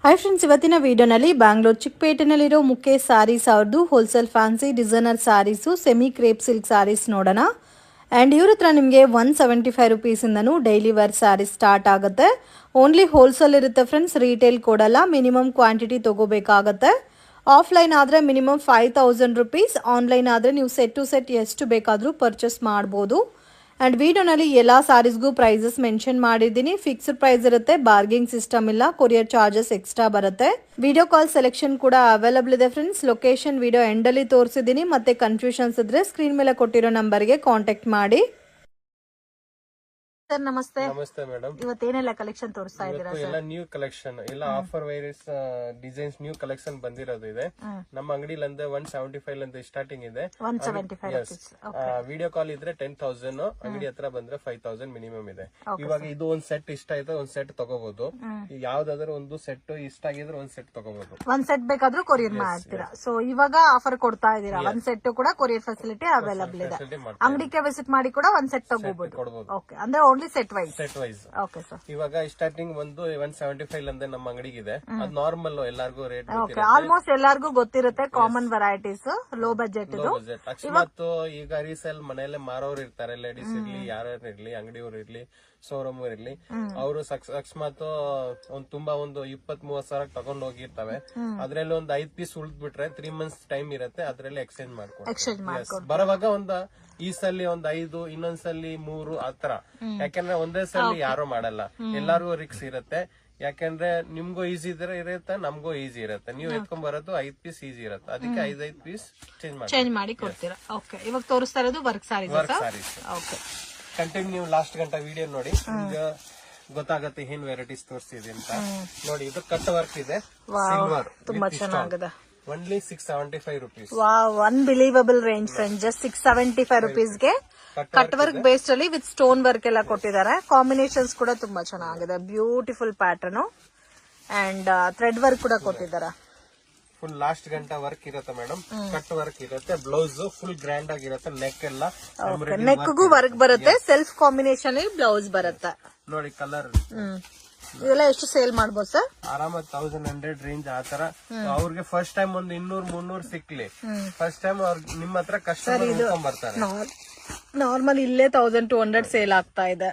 Hi friends, ಇವತ್ತಿನ ವಿಡಿಯೋನಲ್ಲಿ Bangalore ಚಿಕ್ಕಪೇಟೆನಲ್ಲಿರೋ Mukesh sarees ಅವ್ರದ್ದು wholesale fancy designer sarees semi crepe silk sarees ನೋಡೋಣ. ಆ್ಯಂಡ್ ಇವ್ರ ಹತ್ರ ನಿಮಗೆ 175 ರುಪೀಸಿಂದನೂ ಡೈಲಿ ವೇರ್ ಸಾರೀಸ್ ಸ್ಟಾರ್ಟ್ ಆಗುತ್ತೆ. ಓನ್ಲಿ ಹೋಲ್ಸೇಲ್ ಇರುತ್ತೆ ಫ್ರೆಂಡ್ಸ್, ರೀಟೇಲ್ ಕೊಡಲ್ಲ. ಮಿನಿಮಮ್ ಕ್ವಾಂಟಿಟಿ ತೊಗೋಬೇಕಾಗತ್ತೆ. ಆಫ್ಲೈನ್ ಆದರೆ ಮಿನಿಮಮ್ 5000 ರುಪೀಸ್, ಆನ್ಲೈನ್ ಆದರೆ ನೀವು ಸೆಟ್ ಟು ಸೆಟ್ ಎಷ್ಟು ಬೇಕಾದರೂ ಪರ್ಚೇಸ್ ಮಾಡ್ಬೋದು. ಆ್ಯಂಡ್ ವಿಡಿಯೋನಲ್ಲಿ ಎಲ್ಲ ಸಾರೀಸ್ಗೂ ಪ್ರೈಸಸ್ ಮೆನ್ಷನ್ ಮಾಡಿದ್ದೀನಿ. ಫಿಕ್ಸ್ಡ್ ಪ್ರೈಸ್ ಇರುತ್ತೆ, ಬಾರ್ಗಿಂಗ್ ಸಿಸ್ಟಮ್ ಇಲ್ಲ, ಕೊರಿಯರ್ ಚಾರ್ಜಸ್ ಎಕ್ಸ್ಟ್ರಾ ಬರುತ್ತೆ. ವಿಡಿಯೋ ಕಾಲ್ ಸೆಲೆಕ್ಷನ್ ಕೂಡ ಅವೈಲಬಲ್ ಇದೆ ಫ್ರೆಂಡ್ಸ್. ಲೊಕೇಶನ್ ವಿಡಿಯೋ ಎಂಡಲ್ಲಿ ತೋರಿಸಿದ್ದೀನಿ. ಮತ್ತೆ ಕನ್ಫ್ಯೂಷನ್ಸ್ ಇದ್ರೆ ಸ್ಕ್ರೀನ್ ಮೇಲೆ ಕೊಟ್ಟಿರೋ ನಂಬರ್ಗೆ ಕಾಂಟ್ಯಾಕ್ಟ್ ಮಾಡಿ. ಸರ್ ನಮಸ್ತೆ. ನಮಸ್ತೆ ಮೇಡಮ್. ಇವತ್ತೇನೆಲ್ಲ ಕಲೆಕ್ಷನ್ ತೋರಿಸ್ತಾ ಇದ್ದೀರಾ? ಎಲ್ಲ ನ್ಯೂ ಕಲೆಕ್ಷನ್, ಎಲ್ಲ offer virus designs new collection ಬಂದಿರೋದು ಇದೆ. ನಮ್ಮ ಅಂಗಡಿಲಿ ಅಂದ್ರೆ 175 ಸ್ಟಾರ್ಟಿಂಗ್ ಇದೆ. ವಿಡಿಯೋ ಕಾಲ್ ಇದ್ರೆ 10,000, ಅಂಗಡಿ ಹತ್ರ ಬಂದ್ರೆ 5,000 ಮಿನಿಮಮ್ ಇದೆ. ಇವಾಗ ಇದು ಒಂದ್ ಸೆಟ್ ಇಷ್ಟ ಆಯ್ತು, ಒಂದ್ ಸೆಟ್ ತಗೋಬಹುದು. ಯಾವ್ದಾದ್ರು ಒಂದು ಸೆಟ್ ಇಷ್ಟ ಆಗಿದ್ರೆ ಒಂದ್ ಸೆಟ್ ತಗೋಬಹುದು. ಒಂದ್ ಸೆಟ್ ಬೇಕಾದ್ರೂ ಕೊರಿಯರ್ ಮಾಡ್ತೀರಾ. ಸೊ ಇವಾಗ ಆಫರ್ ಕೊಡ್ತಾ ಇದೀರಾ. ಒಂದ್ ಸೆಟ್ ಕೂಡ ಕೊರಿಯರ್ ಫೆಸಿಲಿಟಿ ಅವೈಲಬಲ್ ಇದೆ. ಅಂಗಡಿಗೆ ವಿಸಿಟ್ ಮಾಡಿ ಕೂಡ ಒಂದ್ ಸೆಟ್ ತಗೋಬಹುದು. ಓಕೆ, ಅಂದ್ರೆ ಸೆಟ್ ವೈಸ್. Okay sir. ಇವಾಗ ಸ್ಟಾರ್ಟಿಂಗ್ ಒಂದು 175 ಅಂದ್ರೆ ನಮ್ಮ ಅಂಗಡಿಗಿದೆ. ಅದು ನಾರ್ಮಲ್ ಎಲ್ಲರಿಗೂ ರೇಟ್ ಆಲ್ಮೋಸ್ಟ್ ಎಲ್ಲರಿಗೂ ಗೊತ್ತಿರುತ್ತೆ. Common varieties, low budget. ಅಕಸ್ಮಾತ್ ಈಗ ರೀಸೇಲ್ ಮನೆಯಲ್ಲೇ ಮಾರೋರು ಇರ್ತಾರೆ, ಲೇಡೀಸ್ ಇರ್ಲಿ, ಯಾರ್ಯಾರು ಇರ್ಲಿ, ಅಂಗಡಿಯವ್ರು ಇರ್ಲಿ, ಶೋರೂಮ್ ಇರ್ಲಿ, ಅವರು ಅಕಸ್ಮಾತ್ ತುಂಬಾ ಒಂದು 20-30 ಸಾವಿರ ತಗೊಂಡ್ ಹೋಗಿರ್ತವೆ. ಅದ್ರಲ್ಲಿ ಒಂದು 5 ಪೀಸ್ ಉಳಿದ್ ಬಿಟ್ರೆ 3 ಮಂತ್ಸ್ ಟೈಮ್ ಇರುತ್ತೆ, ಅದ್ರಲ್ಲಿ ಎಕ್ಸ್ಚೇಂಜ್ ಮಾಡ್ಕೊಂಡು ಬರುವಾಗ ಒಂದು ಈ ಸಲ ಒಂದ್ 5, ಇನ್ನೊಂದ್ಸಲಿ 3 ಆತರ. ಯಾಕಂದ್ರೆ ಒಂದೇ ಸಲ ಯಾರು ಮಾಡಲ್ಲ, ಎಲ್ಲಾರ್ಗು ರಿಕ್ಸ್ ಇರುತ್ತೆ. ಯಾಕಂದ್ರೆ ನಿಮ್ಗೂ ಈಸಿ ಇರುತ್ತೆ, ನಮ್ಗೂ ಈಸಿ ಇರುತ್ತೆ. ನೀವು ಎತ್ಕೊಂಡ್ ಬರೋದು 5 ಪೀಸ್ ಈಸಿ ಇರುತ್ತೆ, ಅದಕ್ಕೆ 5 ಪೀಸ್ ಚೇಂಜ್ ಮಾಡಿ ಕೊಡ್ತೀರಾ. ಓಕೆ, ಇವಾಗ ತೋರಿಸ್ತಾ ಇರೋದು work sarees. Okay, continue last ಗಂಟ ವಿಡಿಯೋ ನೋಡಿ, ನಿಮ್ಗೆ ಗೊತ್ತಾಗತ್ತೆ ಏನ್ ವೆರೈಟೀಸ್ ತೋರಿಸಿದೆ ಅಂತ. ನೋಡಿ, ಇದು ಕಟ್ ವರ್ಕ್ ಇದೆ, ಸಿಲ್ವರ್, ತುಂಬಾ ಚೆನ್ನಾಗಿದೆ. Only 675 rupees. Wow, unbelievable range friend. Just 675 ರುಪೀಸ್ಗೆ ಕಟ್ ವರ್ಕ್ ಬೇಸ್ಡ್ ಅಲ್ಲಿ ವಿತ್ ಸ್ಟೋನ್ ವರ್ಕ್ ಎಲ್ಲ ಕೊಟ್ಟಿದ್ದಾರೆ. ಕಾಂಬಿನೇಷನ್ಸ್ ಕೂಡ ತುಂಬಾ ಚೆನ್ನಾಗಿದೆ. Beautiful pattern and thread work ಕೂಡ ಕೊಟ್ಟಿದ್ದಾರೆ. ಫುಲ್ ಲಾಸ್ಟ್ ಗಂಟ ವರ್ಕ್ ಇರುತ್ತೆ ಮೇಡಮ್. ಕಟ್ ವರ್ಕ್ ಇರುತ್ತೆ, ಬ್ಲೌಸ್ ಫುಲ್ ಗ್ರ್ಯಾಂಡ್ ಆಗಿರುತ್ತೆ. ನೆಕ್ ಎಲ್ಲ ನೆಕ್ಗೂ ವರ್ಕ್ ಬರುತ್ತೆ, ಸೆಲ್ಫ್ ಕಾಂಬಿನೇಷನ್ ಬ್ಲೌಸ್ ಬರುತ್ತೆ. ನೋಡಿ ಕಲರ್. ಇದೆಲ್ಲ ಎಷ್ಟು ಸೇಲ್ ಮಾಡ್ಬೋದು ಸರ್? ಆರಾಮಾಗಿ 1100 ರೇಂಜ್ ಆತರ. ಅವ್ರಿಗೆ ಫಸ್ಟ್ ಟೈಮ್ ಒಂದು 200-300 ಸಿಕ್ಲಿ, ಫಸ್ಟ್ ಟೈಮ್ ಅವ್ರಿಗೆ ನಿಮ್ಮ ಹತ್ರ ಕಸ್ಟಮರ್ ಬರ್ತಾರೆ. ನಾರ್ಮಲ್ ಇಲ್ಲೇ 1200 ಸೇಲ್ ಆಗ್ತಾ ಇದೆ.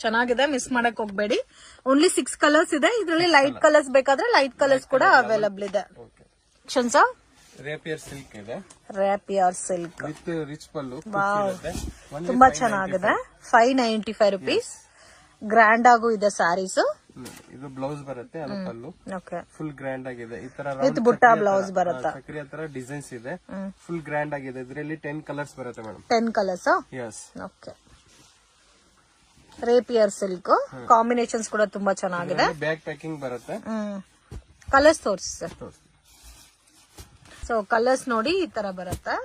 ಚೆನ್ನಾಗಿದೆ, ಮಿಸ್ ಮಾಡಕ್ ಹೋಗ್ಬೇಡಿ. ಓನ್ಲಿ 6 ಕಲರ್ಸ್ ಇದೆ. ಇದರಲ್ಲಿ ಲೈಟ್ ಕಲರ್ಸ್ ಬೇಕಾದ್ರೆ ಲೈಟ್ ಕಲರ್ಸ್ ಕೂಡ ಅವೈಲಬಲ್ ಇದೆ. ರೇಪಿಯರ್ ಸಿಲ್ಕ್ ಇದೆ, ರೇಪಿಯರ್ ಸಿಲ್ಕ್ ವಿತ್ ರಿಚ್ ಪಲ್ಲು. ತುಂಬಾ ಚೆನ್ನಾಗಿದೆ. 595 ರುಪೀಸ್. ಗ್ರ್ಯಾಂಡ್ ಆಗು ಇದೆ ಸ್ಯಾರೀಸ್. ಇದು ಬ್ಲೌಸ್ ಬರುತ್ತೆ, ಅದು ಪಲ್ಲು. ಫುಲ್ ಗ್ರ್ಯಾಂಡ್ ಆಗಿದೆ. ಈ ತರ ವಿತ್ ಬುಟ್ಟ ಬ್ಲೌಸ್ ಬರುತ್ತೆ. ಸಕ್ರಿಯ ತರ ಡಿಸೈನ್ಸ್ ಇದೆ, ಫುಲ್ ಗ್ರ್ಯಾಂಡ್ ಆಗಿದೆ. ಇದರಲ್ಲಿ 10 ಕಲರ್ಸ್ ಬರುತ್ತೆ madam. 10 colours. Yes. Okay, rapier silk. Combinations ಕೂಡ ತುಂಬಾ ಚೆನ್ನಾಗಿದೆ. ಬ್ಯಾಗ್ ಪ್ಯಾಕಿಂಗ್ ಬರುತ್ತೆ. ಕಲರ್ಸ್ ತೋರಿಸಿ ಸರ್. ಸೊ ಕಲರ್ಸ್ ನೋಡಿ, ಈ ತರ ಬರುತ್ತೆ.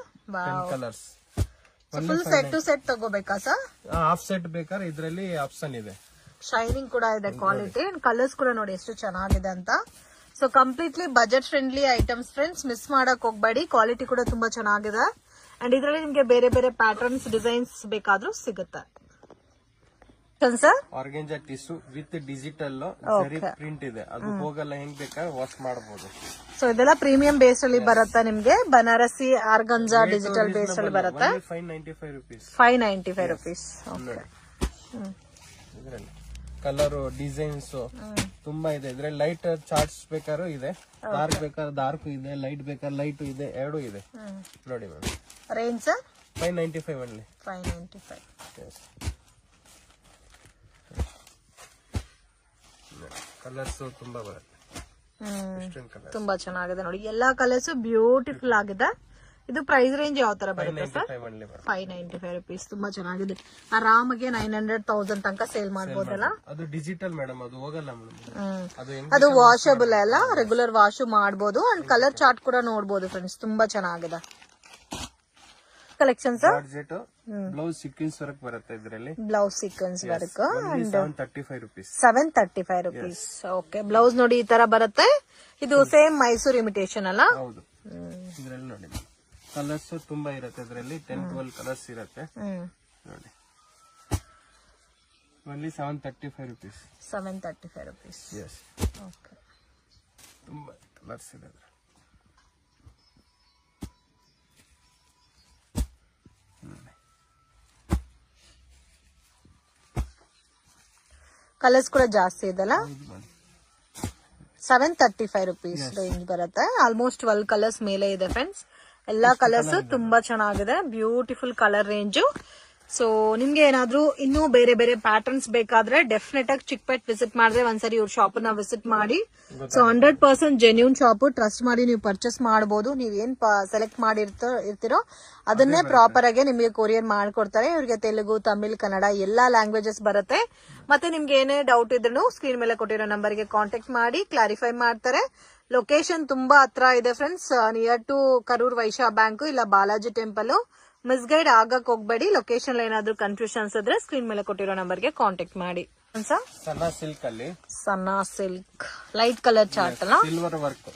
Colours full set two set ತಗೋಬೇಕಾ ಸರ್? ಹಾಫ್ ಸೆಟ್ ಬೇಕಾದ್ರೆ ಇದರಲ್ಲಿ ಆಪ್ಷನ್ ಇದೆ. ಶೈನಿಂಗ್ ಕೂಡ ಇದೆ, ಕ್ವಾಲಿಟಿ. ಕಲರ್ಸ್ ಕೂಡ ನೋಡಿ ಎಷ್ಟು ಚೆನ್ನಾಗಿದೆ ಅಂತ. So completely budget friendly items friends, miss ಮಾಡಕ್ ಹೋಗ್ಬೇಡಿ. ಕ್ವಾಲಿಟಿ ಕೂಡ ತುಂಬಾ ಚೆನ್ನಾಗಿದೆ. ಅಂಡ್ ಇದರಲ್ಲಿ ನಿಮ್ಗೆ ಬೇರೆ ಬೇರೆ ಪ್ಯಾಟರ್ನ್ಸ್, ಡಿಸೈನ್ಸ್ ಬೇಕಾದ್ರೂ ಸಿಗುತ್ತೆ sir. Organza tissue with digital print ಇದೆ, ಅದು ಹೋಗಲ್ಲ, ಹೆಂಗ್ ಬೇಕಾದ್ರೆ ವಾಶ್ ಮಾಡಬಹುದು. ಸೊ ಇದೆಲ್ಲ ಪ್ರೀಮಿಯಂ ಬೇಸ್ ಅಲ್ಲಿ ಬರುತ್ತೆ ನಿಮ್ಗೆ. ಬನಾರಸಿ ಆರ್ಗಂಜಾ ಡಿಜಿಟಲ್ ಬೇಸ್ ಅಲ್ಲಿ ಬರುತ್ತೆ. 595 ರುಪೀಸ್. 595 ರುಪೀಸ್. ಕಲರ್ ಡಿಸೈನ್ಸ್ ತುಂಬಾ ಇದೆ. ಇದ್ರಲ್ಲಿ ಲೈಟ್ ಚಾರ್ಟ್ಸ್ ಬೇಕಾದ್ರೂ ಇದೆ, ಡಾರ್ಕ್ ಬೇಕಾದ್ರೆ ಡಾರ್ಕ್ ಇದೆ, ಲೈಟ್ ಬೇಕಾದ್ರೆ ಲೈಟ್ ಇದೆ, ಎರಡು ಇದೆ. ನೋಡಿ madam. Range sir? 595 only. 595. Colours ತುಂಬಾ ಬರುತ್ತೆ. ತುಂಬಾ ಚೆನ್ನಾಗಿದೆ ನೋಡಿ. ಎಲ್ಲಾ ಕಲರ್ಸ್ ಬ್ಯೂಟಿಫುಲ್ ಆಗಿದೆ. ಇದು ಪ್ರೈಸ್ ರೇಂಜ್ ಯಾವ ತರ ಬರುತ್ತೆ ಸರ್? 595 ರುಪೀಸ್. ತುಂಬಾ ಚೆನ್ನಾಗಿದೆ. ಆರಾಮಾಗಿ 900-1000 ತನಕ ಸೇಲ್ ಮಾಡಬಹುದಲ್ಲ. ಅದು ಡಿಜಿಟಲ್ ಮೇಡಮ್, ಅದು ಹೋಗಲ್ಲ ಮೇಡಮ್. ಅದು ವಾಷಬಲ್ ಅಲ್ಲ, ರೆಗ್ಯುಲರ್ ವಾಶ್ ಮಾಡಬಹುದು. ಅಂಡ್ ಕಲರ್ ಚಾರ್ಟ್ ಕೂಡ ನೋಡಬಹುದು ಫ್ರೆಂಡ್ಸ್. ತುಂಬಾ ಚೆನ್ನಾಗಿದೆ collection sir. Blouse sequence work ಬರುತ್ತೆ ಇದರಲ್ಲಿ. Blouse sequence work 735 rupees. 735 rupees. Okay, blouse ನೋಡಿ ಈ ತರ ಬರುತ್ತೆ. ಇದು ಸೇಮ್ ಮೈಸೂರು ಇಮಿಟೇಷನ್ ಅಲ್ಲ? ಹೌದು. ಇದರಲ್ಲಿ ನೋಡಿ ಕಲರ್ಸ್ ತುಂಬಾ ಇರುತ್ತೆ. ಇದರಲ್ಲಿ 10-12 ಕಲರ್ಸ್ ಇರುತ್ತೆ ನೋಡಿ. only 735 rupees. 735 rupees. Yes. Okay. ತುಂಬಾ ಕಲರ್ಸ್ ಇದೆ. ಕಲರ್ಸ್ ಕೂಡ ಜಾಸ್ತಿ ಇದೆಲ್ಲ. 735 rupees ರೇಂಜ್ ಬರುತ್ತೆ. ಆಲ್ಮೋಸ್ಟ್ 12 ಕಲರ್ಸ್ ಮೇಲೆ ಇದೆ ಫ್ರೆಂಡ್ಸ್. ಎಲ್ಲಾ ಕಲರ್ಸ್ ತುಂಬಾ ಚೆನ್ನಾಗಿದೆ. Beautiful colour range. ಸೊ ನಿಮ್ಗೆ ಏನಾದ್ರೂ ಇನ್ನೂ ಬೇರೆ ಬೇರೆ ಪ್ಯಾಟರ್ನ್ಸ್ ಬೇಕಾದ್ರೆ ಡೆಫಿನೆಟ್ ಆಗಿ ಚಿಕ್ಪೇಟ್ ವಿಸಿಟ್ ಮಾಡಿದ್ರೆ ಒಂದ್ಸರಿ ಇವ್ರ ಶಾಪ್ ನ ವಿಸಿಟ್ ಮಾಡಿ. So 100% genuine shop. ಟ್ರಸ್ಟ್ ಮಾಡಿ ನೀವು ಪರ್ಚೇಸ್ ಮಾಡಬಹುದು. ನೀವ್ ಏನ್ ಸೆಲೆಕ್ಟ್ ಮಾಡಿರ್ತೀರೋ ಅದನ್ನೇ ಪ್ರಾಪರ್ ಆಗಿ ನಿಮಗೆ ಕೊರಿಯರ್ ಮಾಡ್ಕೊಡ್ತಾರೆ. ಇವ್ರಿಗೆ ತೆಲುಗು, ತಮಿಳ್, ಕನ್ನಡ ಎಲ್ಲಾ ಲ್ಯಾಂಗ್ವೇಜಸ್ ಬರುತ್ತೆ. ಮತ್ತೆ ನಿಮ್ಗೆ ಏನೇ ಡೌಟ್ ಇದ್ರೂ ಸ್ಕ್ರೀನ್ ಮೇಲೆ ಕೊಟ್ಟಿರೋ ನಂಬರ್ಗೆ ಕಾಂಟ್ಯಾಕ್ಟ್ ಮಾಡಿ ಕ್ಲಾರಿಫೈ ಮಾಡ್ತಾರೆ. ಲೊಕೇಶನ್ ತುಂಬಾ ಹತ್ರ ಇದೆ friends. Near to Karur Vysya Bank ಇಲ್ಲ ಬಾಲಾಜಿ ಟೆಂಪಲ್. ಮಿಸ್ಗೈಡ್ ಆಗಕ್ ಹೋಗ್ಬೇಡಿ. ಲೊಕೇಶನ್ ಏನಾದ್ರು ಕನ್ಫ್ಯೂಷನ್ಸ್ ಇದ್ರೆ ಸ್ಕ್ರೀನ್ ಮೇಲೆ ಕೊಟ್ಟಿರೋ ನಂಬರ್ಗೆ ಕಾಂಟ್ಯಾಕ್ಟ್ ಮಾಡಿ. ಸಣ್ಣ ಸಿಲ್ಕ್ ಅಲ್ಲಿ ಸಣ್ಣ ಸಿಲ್ಕ್ ಲೈಟ್ ಕಲರ್ ಚಾರ್ಟ್ ಅಲ್ಲ, silver work.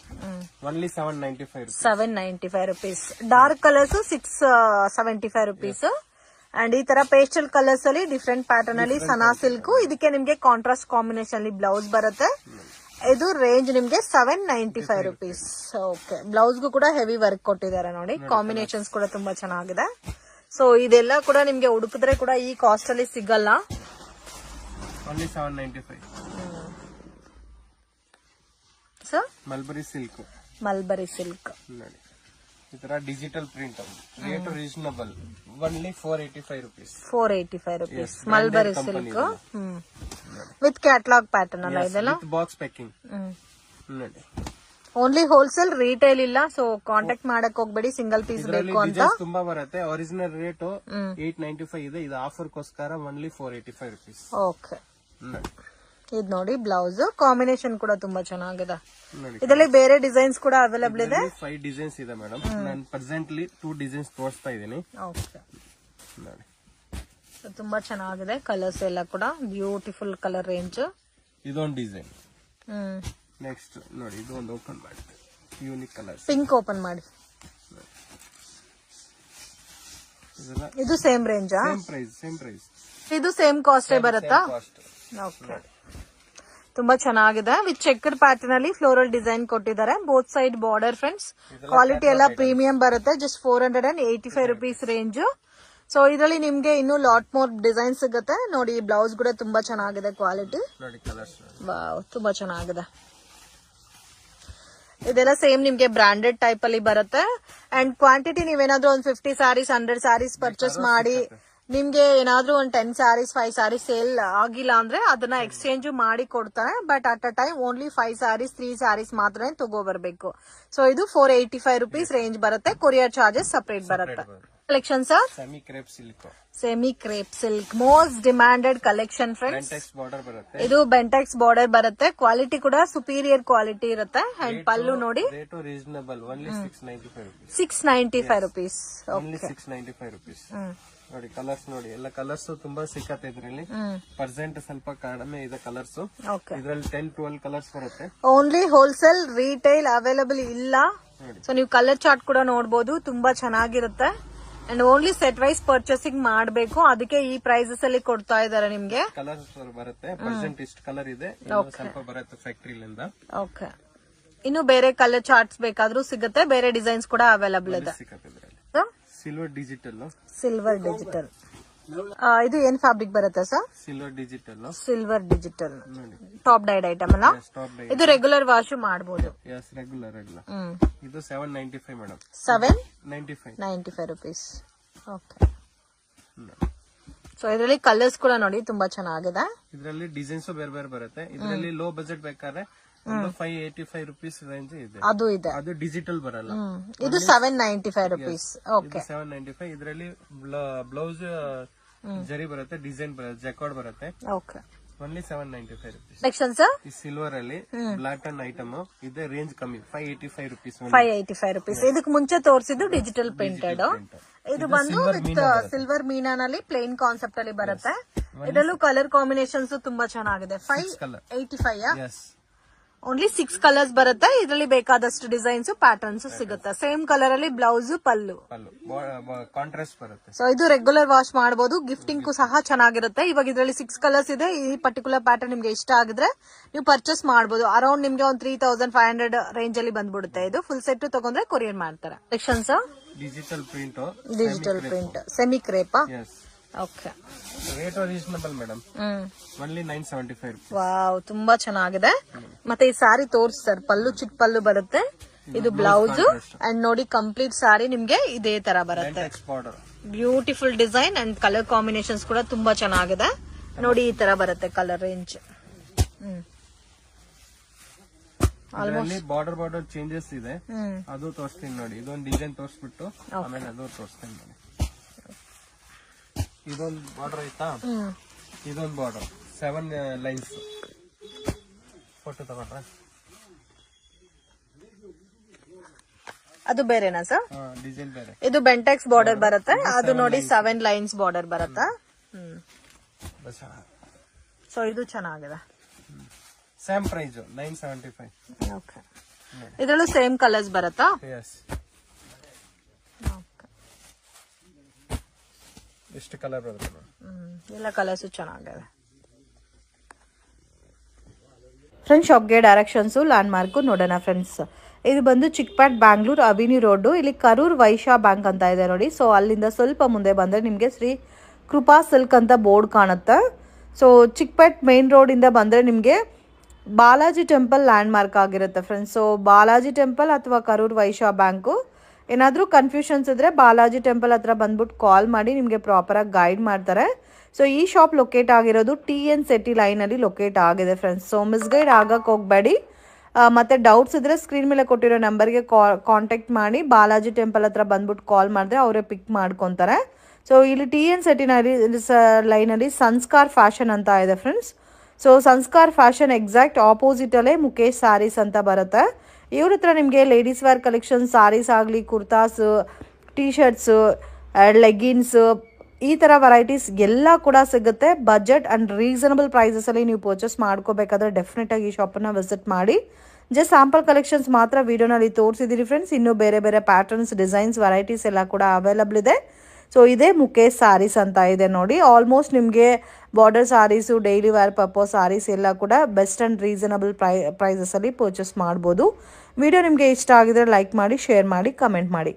only 795 rupees. 795 rupees. Dark colours 675 rupees. And ಈ ತರ ಪೇಸ್ಟಲ್ ಕಲರ್ಸ್ ಅಲ್ಲಿ ಡಿಫ್ರೆಂಟ್ ಪ್ಯಾಟರ್ನ್ ಅಲ್ಲಿ ಸನಾ ಸಿಲ್ಕ್. ಇದಕ್ಕೆ ನಿಮ್ಗೆ ಕಾಂಟ್ರಾಸ್ಟ್ ಕಾಂಬಿನೇಷನ್ ಅಲ್ಲಿ ಬ್ಲೌಸ್ ಬರುತ್ತೆ. ಇದು ರೇಂಜ್ ನಿಮ್ಗೆ 795 rupees. ಓಕೆ, ಬ್ಲೌಸ್ಗೂ ಕೂಡ ಹೆವಿ ವರ್ಕ್ ಕೊಟ್ಟಿದ್ದಾರೆ ನೋಡಿ. ಕಾಂಬಿನೇಷನ್ಸ್ ಕೂಡ ತುಂಬಾ ಚೆನ್ನಾಗಿದೆ. ಸೊ ಇದೆಲ್ಲ ಕೂಡ ನಿಮ್ಗೆ ಹುಡುಕಿದ್ರೆ ಕೂಡ ಈ ಕಾಸ್ಟ್ ಅಲ್ಲಿ ಸಿಗಲ್ಲ. only 795. Sir mulberry silk. Mulberry silk ನೋಡಿ, ಈ ತರ digital print. Rate reasonable. only 485 rupees. 485 rupees. Mulberry silk with catalogue pattern ಅಲ್ಲ ಇದೆಲ್ಲ. Box packing. ನೋಡಿ, ಓನ್ಲಿ ಹೋಲ್ಸೇಲ್, ರಿಟೇಲ್ ಇಲ್ಲ. ಸೊ ಕಾಂಟ್ಯಾಕ್ಟ್ ಮಾಡಕ್ ಹೋಗ್ಬೇಡಿ ಸಿಂಗಲ್ ಪೀಸ್ ಬೇಕು ಅಂತ. ತುಂಬಾ ಬರುತ್ತೆ. ಒರಿಜಿನಲ್ ರೇಟ್ 895 ಇದೆ. ಇದು ಆಫರ್ ಗೋಸ್ಕರ only 485 rupees. ಓಕೆ, ಇದು ನೋಡಿ ಬ್ಲೌಸ್ ಕಾಂಬಿನೇಷನ್ ಕೂಡ ತುಂಬಾ ಚೆನ್ನಾಗಿದೆ. ಇದರಲ್ಲಿ ಬೇರೆ ಡಿಸೈನ್ಸ್ ಕೂಡ ಅವೈಲೇಬಲ್ ಇದೆ. 5 ಡಿಸೈನ್ಸ್ ಇದೆ ಮೇಡಮ್. ನಾನು ಪ್ರೆಸೆಂಟ್ಲಿ 2 ಡಿಸೈನ್ಸ್ ತೋರಿಸ್ತಾ ಇದ್ದೀನಿ. ಓಕೆ, ತುಂಬಾ ಚೆನ್ನಾಗಿದೆ. ಕಲರ್ಸ್ ಎಲ್ಲ ಕೂಡ ಬ್ಯೂಟಿಫುಲ್ ಕಲರ್ ರೇಂಜ್. ಇದೊಂದು ಡಿಸೈನ್. ನೆಕ್ಸ್ಟ್ ನೋಡಿ, ಇದು ಒಂದು ಓಪನ್ ಮಾಡಿ. Unique colour. ಪಿಂಕ್ ಓಪನ್ ಮಾಡಿ. ಇದು ಸೇಮ್ ರೇಂಜ್. Same price. ಇದು ಸೇಮ್ ಕಾಸ್ಟ್ ಬರುತ್ತಾ? ಓಕೆ, ತುಂಬಾ ಚೆನ್ನಾಗಿದೆ. ವಿತ್ ಚೆಕ್ಡ್ ಪ್ಯಾಟರ್ನ್ ಅಲ್ಲಿ ಫ್ಲೋರಲ್ ಡಿಸೈನ್ ಕೊಟ್ಟಿದ್ದಾರೆ. Both side border friends. Quality ಎಲ್ಲ ಪ್ರೀಮಿಯಂ ಬರುತ್ತೆ. Just 485 rupees range. ಸೊ ಇದರಲ್ಲಿ ನಿಮ್ಗೆ ಇನ್ನೂ ಲಾಟ್ ಮೋರ್ ಡಿಸೈನ್ ಸಿಗುತ್ತೆ ನೋಡಿ. ಬ್ಲೌಸ್ ಕೂಡ ತುಂಬಾ ಚೆನ್ನಾಗಿದೆ. ಕ್ವಾಲಿಟಿ ವಾವ್, ತುಂಬಾ ಚೆನ್ನಾಗಿದೆ. ಇದೆಲ್ಲ ಸೇಮ್ ನಿಮ್ಗೆ ಬ್ರಾಂಡೆಡ್ ಟೈಪ್ ಅಲ್ಲಿ ಬರುತ್ತೆ. ಅಂಡ್ ಕ್ವಾಂಟಿಟಿ ನೀವೇನಾದ್ರೂ ಒಂದು 50 sarees 100 sarees ಪರ್ಚೇಸ್ ಮಾಡಿ ನಿಮ್ಗೆ ಏನಾದ್ರೂ ಒಂದು 10 sarees 5 sarees ಸೇಲ್ ಆಗಿಲ್ಲ ಅಂದ್ರೆ ಅದನ್ನ ಎಕ್ಸ್ಚೇಂಜ್ ಮಾಡಿ ಕೊಡ್ತಾರೆ. But at a time only 5 sarees 3 sarees ಮಾತ್ರ ತಗೋಬರ್ಬೇಕು. ಸೊ ಇದು 485 rupees ರೇಂಜ್ ಬರುತ್ತೆ. ಕೊರಿಯರ್ ಚಾರ್ಜಸ್ ಸಪರೇಟ್ ಬರುತ್ತೆ. Collection sir semi crepe silk. Semi crepe silk most demanded collection friends. ಇದು ಬೆಂಟೆಕ್ಸ್ ಬಾರ್ಡರ್ ಬರುತ್ತೆ. ಕ್ವಾಲಿಟಿ ಕೂಡ ಸುಪೀರಿಯರ್ ಕ್ವಾಲಿಟಿ ಇರುತ್ತೆ. ಅಂಡ್ ಪಲ್ಲು ನೋಡಿ, reasonable. only 695 rupees. 695 rupees. only 695 rupees. ನೋಡಿ, ಕಲರ್ಸ್ ನೋಡಿ. ಎಲ್ಲ ಕಲರ್ಸ್ ತುಂಬಾ ಸಿಕ್ಕತ್ತೆ ಇದ್ರಲ್ಲಿ. ಪರ್ಸೆಂಟ್ ಸ್ವಲ್ಪ ಕಡಿಮೆ ಇದೆ ಕಲರ್ಸ್. ಇದ್ರಲ್ಲಿ 10-12 ಕಲರ್ಸ್ ಬರುತ್ತೆ. ಓನ್ಲಿ ಹೋಲ್ಸೇಲ್, ರಿಟೇಲ್ ಅವೈಲಬಲ್ ಇಲ್ಲ. ಸೊ ನೀವು ಕಲರ್ ಚಾರ್ಟ್ ಕೂಡ ನೋಡಬಹುದು. ತುಂಬಾ ಚೆನ್ನಾಗಿರುತ್ತೆ. And only set wise purchasing ಮಾಡಬೇಕು. ಅದಕ್ಕೆ ಈ ಪ್ರೈಸಸ್ ಅಲ್ಲಿ ಕೊಡ್ತಾ ಇದಾರೆ ನಿಮ್ಗೆ. ಕಲರ್ಸ್ ಬರುತ್ತೆ. ಪರ್ಸೆಂಟ್ ಇಷ್ಟು ಕಲರ್ ಇದೆ. ಸ್ವಲ್ಪ ಬರುತ್ತೆ ಫ್ಯಾಕ್ಟರಿಲಿಂದ. ಓಕೆ, ಇನ್ನು ಬೇರೆ ಕಲರ್ ಚಾರ್ಟ್ಸ್ ಬೇಕಾದ್ರೂ ಸಿಗುತ್ತೆ. ಬೇರೆ ಡಿಸೈನ್ಸ್ ಕೂಡ ಅವೈಲಬಲ್ ಇದೆ. Silver digital. Silver digital. ಇದು ಏನ್ ಫ್ಯಾಬ್ರಿಕ್ ಬರುತ್ತೆ sir? Silver digital. Silver digital top died item ಅಲ್ಲ. ಇದು ರೆಗ್ಯುಲರ್ ವಾಶ್ ಮಾಡಬಹುದು. ರೆಗ್ಯುಲರ್. ಇದು 795 ಮೇಡಮ್. 795 rupees. ಓಕೆ, ಸೊ ಇದರಲ್ಲಿ ಕಲರ್ಸ್ ಕೂಡ ನೋಡಿ ತುಂಬಾ ಚೆನ್ನಾಗಿದೆ. ಇದರಲ್ಲಿ ಡಿಸೈನ್ಸ್ ಬೇರೆ ಬೇರೆ ಬರುತ್ತೆ. ಇದರಲ್ಲಿ ಲೋ ಬಜೆಟ್ ಬೇಕಾದ್ರೆ 585 rupees ರೇಂಜ್ ಇದೆ. ಅದು ಇದೆ. ಅದು ಡಿಜಿಟಲ್ ಬರಲ್ಲ. ಇದು 795 rupees. ಓಕೆ, 795. ಇದರಲ್ಲಿ ಬ್ಲೌಸ್ ಜರಿ ಬರುತ್ತೆ, ಡಿಸೈನ್ ಬರುತ್ತೆ, ಜಕಾರ್ಡ್ ಬರುತ್ತೆ. Okay, only 795 rupees. Next sir, ಈ ಸಿಲ್ವರ್ ಅಲ್ಲಿ ಬ್ಲಾಕ್ ಅಂಡ್ ಐಟಮ್ ಇದೆ. ರೇಂಜ್ ಕಮ್ಮಿ, 585 rupees. 585 rupees. ಇದಕ್ಕೆ ಮುಂಚೆ ತೋರಿಸಿದ್ದು ಡಿಜಿಟಲ್ ಪ್ರಿಂಟೆಡ್. ಇದು ಬಂದು ವಿತ್ ಸಿಲ್ವರ್ ಮೀನಾನಲ್ಲಿ ಪ್ಲೇನ್ ಕಾನ್ಸೆಪ್ಟ್ ಅಲ್ಲಿ ಬರುತ್ತೆ. ಇದರಲ್ಲೂ ಕಲರ್ ಕಾಂಬಿನೇಷನ್ಸ್ ತುಂಬಾ ಚೆನ್ನಾಗಿದೆ. 585. ಓನ್ಲಿ 6 ಕಲರ್ಸ್ ಬರುತ್ತೆ. ಇದರಲ್ಲಿ ಬೇಕಾದಷ್ಟು ಡಿಸೈನ್ಸ್ ಪ್ಯಾಟರ್ನ್ಸ್ ಸಿಗುತ್ತೆ. ಸೇಮ್ ಕಲರ್ ಅಲ್ಲಿ ಬ್ಲೌಸ್ ಪಲ್ಲು ಕಾಂಟ್ರಾಸ್ಟ್ ಬರುತ್ತೆ. ಸೊ ಇದು ರೆಗ್ಯುಲರ್ ವಾಶ್ ಮಾಡಬಹುದು. ಗಿಫ್ಟಿಂಗ್ ಸಹ ಚೆನ್ನಾಗಿರುತ್ತೆ. ಇವಾಗ ಇದರಲ್ಲಿ 6 ಕಲರ್ಸ್ ಇದೆ. ಈ ಪರ್ಟಿಕ್ಯುಲರ್ ಪ್ಯಾಟರ್ನ್ ನಿಮ್ಗೆ ಇಷ್ಟ ಆಗಿದ್ರೆ ನೀವು ಪರ್ಚೇಸ್ ಮಾಡಬಹುದು. ಅರೌಂಡ್ ನಿಮ್ಗೆ ಒಂದು 3500 ರೇಂಜ್ ಅಲ್ಲಿ ಬಂದ್ಬಿಡುತ್ತೆ. ಇದು ಫುಲ್ ಸೆಟ್ ತಗೊಂಡ್ರೆ ಕೊರಿಯರ್ ಮಾಡ್ತಾರೆ. Sections digital print semi crepe. Okay, rate reasonable madam. Only 975 rupees. Wow, ತುಂಬಾ ಚೆನ್ನಾಗಿದೆ. ಮತ್ತೆ ಈ ಸಾರಿ ತೋರಿಸ್ತಾರೆ. ಪಲ್ಲು ಚಿಕ್ಕ ಪಲ್ಲು ಬರುತ್ತೆ. ಇದು ಬ್ಲೌಸ್ ಅಂಡ್ ನೋಡಿ ಕಂಪ್ಲೀಟ್ ಸಾರಿ ನಿಮ್ಗೆ ಇದೇ ತರ ಬರುತ್ತೆ. Beautiful design and colour combinations ಕೂಡ ತುಂಬಾ ಚೆನ್ನಾಗಿದೆ. ನೋಡಿ ಈ ತರ ಬರುತ್ತೆ colour range. Almost border changes ಇದೆ. ಅದು ತೋರಿಸ್ತೀನಿ ನೋಡಿ. ಇದೊಂದು ಡಿಸೈನ್ ತೋರಿಸ್ಬಿಟ್ಟು ಆಮೇಲೆ ಅದು ತೋರಿಸ್ತೀನಿ ನೋಡಿ. ಇದೊಂದು ಬಾರ್ಡರ್ ಐತಾ, ಇದೊಂದು ಬಾರ್ಡರ್ 7 ಲೈನ್ಸ್ ಫೋಟೋ ತಗೊಂಡ್ರೆ ಅದು ಬೇರೆನಾ ಸರ್? ಡಿಸೈನ್ ಬೇರೆ. ಇದು ಬೆಂಟೆಕ್ಸ್ ಬಾರ್ಡರ್ ಬರುತ್ತೆ. ಅದು ನೋಡಿ 7 ಲೈನ್ಸ್ ಬಾರ್ಡರ್ ಬರುತ್ತೆ. ಸೊ ಇದು ಚೆನ್ನಾಗಿದೆ. Same price 975. ಓಕೆ, ಇದರಲ್ಲೂ ಸೇಮ್ ಕಲರ್ಸ್ ಬರುತ್ತಾ? ಎಸ್. ಎಷ್ಟು ಕಲರ್ ಬರುತ್ತೆ? ಎಲ್ಲ ಕಲರ್ಸ್ ಚೆನ್ನಾಗಿದೆ. ಫ್ರೆಂಡ್ಸ್, ಶಾಪ್ಗೆ ಡೈರೆಕ್ಷನ್ಸ್ ಲ್ಯಾಂಡ್ ಮಾರ್ಕ್ ನೋಡೋಣ ಫ್ರೆಂಡ್ಸ್. ಇದು ಬಂದು ಚಿಕ್ಪೇಟ್ ಬ್ಯಾಂಗ್ಳೂರ್ ಅವಿನಿ ರೋಡ್. ಇಲ್ಲಿ ಕರೂರ್ ವೈಶ್ಯ ಬ್ಯಾಂಕ್ ಅಂತ ಇದೆ ನೋಡಿ. ಸೊ ಅಲ್ಲಿಂದ ಸ್ವಲ್ಪ ಮುಂದೆ ಬಂದ್ರೆ ನಿಮಗೆ ಶ್ರೀ ಕೃಪಾ ಸಿಲ್ಕ್ ಅಂತ ಬೋರ್ಡ್ ಕಾಣುತ್ತೆ. ಸೊ ಚಿಕ್ಪೇಟ್ ಮೇನ್ ರೋಡ್ ಇಂದ ಬಂದ್ರೆ ನಿಮಗೆ ಬಾಲಾಜಿ ಟೆಂಪಲ್ ಲ್ಯಾಂಡ್ ಮಾರ್ಕ್ ಆಗಿರುತ್ತೆ ಫ್ರೆಂಡ್ಸ್. ಸೊ ಬಾಲಾಜಿ ಟೆಂಪಲ್ ಅಥವಾ ಕರೂರ್ ವೈಶ್ಯ ಬ್ಯಾಂಕು, ಏನಾದರೂ ಕನ್ಫ್ಯೂಷನ್ಸ್ ಇದ್ರೆ ಬಾಲಾಜಿ ಟೆಂಪಲ್ ಹತ್ರ ಬಂದ್ಬಿಟ್ಟು ಕಾಲ್ ಮಾಡಿ ನಿಮಗೆ ಪ್ರಾಪರಾಗಿ ಗೈಡ್ ಮಾಡ್ತಾರೆ. ಸೊ ಈ ಶಾಪ್ ಲೊಕೇಟ್ ಆಗಿರೋದು TN City ಲೈನಲ್ಲಿ ಲೊಕೇಟ್ ಆಗಿದೆ ಫ್ರೆಂಡ್ಸ್. ಸೊ ಮಿಸ್ಗೈಡ್ ಆಗಕ್ಕೆ ಹೋಗಬೇಡಿ. ಮತ್ತೆ ಡೌಟ್ಸ್ ಇದ್ರೆ ಸ್ಕ್ರೀನ್ ಮೇಲೆ ಕೊಟ್ಟಿರೋ ನಂಬರ್ಗೆ ಕಾಂಟ್ಯಾಕ್ಟ್ ಮಾಡಿ. ಬಾಲಾಜಿ ಟೆಂಪಲ್ ಹತ್ರ ಬಂದ್ಬಿಟ್ಟು ಕಾಲ್ ಮಾಡಿದ್ರೆ ಅವರೇ ಪಿಕ್ ಮಾಡ್ಕೊತಾರೆ. ಸೊ ಇಲ್ಲಿ TN City ಲೈನಲ್ಲಿ ಸಂಸ್ಕಾರ್ ಫ್ಯಾಷನ್ ಅಂತ ಇದೆ friends. So Sanskar fashion exact opposite ಅಲ್ಲೇ ಮುಖೇಶ್ ಸ್ಯಾರೀಸ್ ಅಂತ ಬರುತ್ತೆ. ಇವ್ರ ಹತ್ರ ನಿಮಗೆ ಲೇಡೀಸ್ ವೇರ್ ಕಲೆಕ್ಷನ್, ಸಾರೀಸ್ ಆಗಲಿ, ಕುರ್ತಾಸ್, ಟೀ ಶರ್ಟ್ಸ್, ಲೆಗ್ಗಿನ್ಸ್, ಈ ಥರ ವೆರೈಟೀಸ್ ಎಲ್ಲ ಕೂಡ ಸಿಗುತ್ತೆ. ಬಜೆಟ್ ಆ್ಯಂಡ್ ರೀಸನಬಲ್ ಪ್ರೈಸಸಲ್ಲಿ ನೀವು ಪರ್ಚೇಸ್ ಮಾಡ್ಕೋಬೇಕಾದ್ರೆ ಡೆಫಿನೆಟಾಗಿ ಈ ಶಾಪನ್ನು ವಿಸಿಟ್ ಮಾಡಿ. ಜಸ್ಟ್ ಸ್ಯಾಂಪಲ್ ಕಲೆಕ್ಷನ್ಸ್ ಮಾತ್ರ ವಿಡಿಯೋನಲ್ಲಿ ತೋರಿಸಿದ್ದೀರಿ ಫ್ರೆಂಡ್ಸ್. ಇನ್ನೂ ಬೇರೆ ಬೇರೆ ಪ್ಯಾಟರ್ನ್ಸ್, ಡಿಸೈನ್ಸ್, ವೆರೈಟೀಸ್ ಎಲ್ಲ ಕೂಡ ಅವೈಲಬಲ್ ಇದೆ. ಸೊ ಇದೇ ಮುಖೇಶ್ ಸ್ಯಾರೀಸ್ ಅಂತ ಇದೆ ನೋಡಿ. ಆಲ್ಮೋಸ್ಟ್ ನಿಮಗೆ border sarees, daily wear purpose sarees ಎಲ್ಲ ಕೂಡ ಬೆಸ್ಟ್ ಆ್ಯಂಡ್ ರೀಸನಬಲ್ ಪ್ರೈಸಸಲ್ಲಿ ಪರ್ಚೇಸ್ ಮಾಡ್ಬೋದು. ವಿಡಿಯೋ ನಿಮಗೆ ಇಷ್ಟ ಆಗಿದ್ರೆ ಲೈಕ್ ಮಾಡಿ, ಶೇರ್ ಮಾಡಿ, ಕಮೆಂಟ್ ಮಾಡಿ.